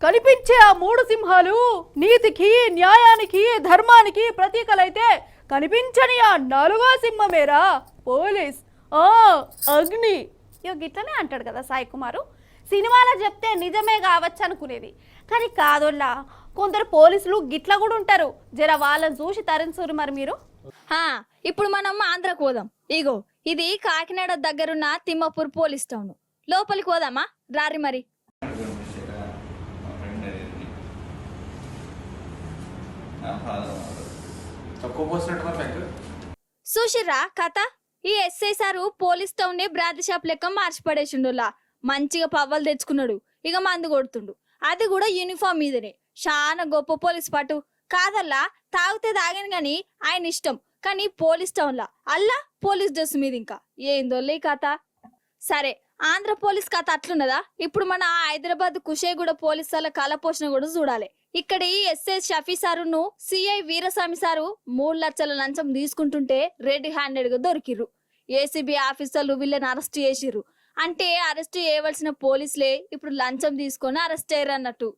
కనిపించే ఆ మూడు సింహాలు నీతికి న్యాయానికి ధర్మానికి ప్రతీకలైతే కనిపించని ఆ నాలుగో సింహమేరా పోలీస్. ఆ అగ్ని. ఇగో గిట్లనే అంటాడు కదా సాయి కుమారు. సినిమాలో చెప్తే నిజమే కావచ్చు అనుకునేది, కానీ కాదోళ్ళా కొందరు పోలీసులు గిట్ల కూడా ఉంటారు. జర వాళ్ళని చూసి తరించురు మరి మీరు. ఇప్పుడు మనం ఆంధ్రకు పోదాం. ఇగో ఇది కాకినాడ దగ్గరున్న తిమ్మపూర్ పోలీస్ టౌన్. లోపలికి పోదామా రారి మరి. చూసిర్రా కథ. ఈ ఎస్ఐ సారు పోలీస్ టౌన్ ని బ్రాంతి షాప్ లెక్క మార్చి పడేసిండులా. మంచిగా పవ్వలు తెచ్చుకున్నాడు, ఇక మందు కొడుతుండు, అది కూడా యూనిఫామ్ మీదనే. చాలా గొప్ప పోలీస్ పటు కాదల్లా. తాగితే తాగాను గాని ఆయన ఇష్టం, కానీ పోలీస్ టౌన్ లా అల్లా పోలీస్ డ్రెస్ మీద ఇంకా ఏందోలే కథ. సరే, ఆంధ్ర పోలీస్ కథ అట్లున్నదా? ఇప్పుడు మన హైదరాబాద్ కుషేగూడ పోలీస్ వాళ్ళ కళపోషణ కూడా చూడాలి. ఇక్కడ ఎస్ఐ షఫీ సారును సిఐ వీరస్వామి సారు 3 లక్షల లంచం తీసుకుంటుంటే రెడ్ హ్యాండెడ్ గా దొరికిర్రు. ఏసీబీ ఆఫీసర్లు వీళ్ళని అరెస్ట్ చేసిర్రు. అంటే అరెస్ట్ చేయవలసిన పోలీసులే ఇప్పుడు లంచం తీసుకొని అరెస్ట్ అయ్యారు అన్నట్టు.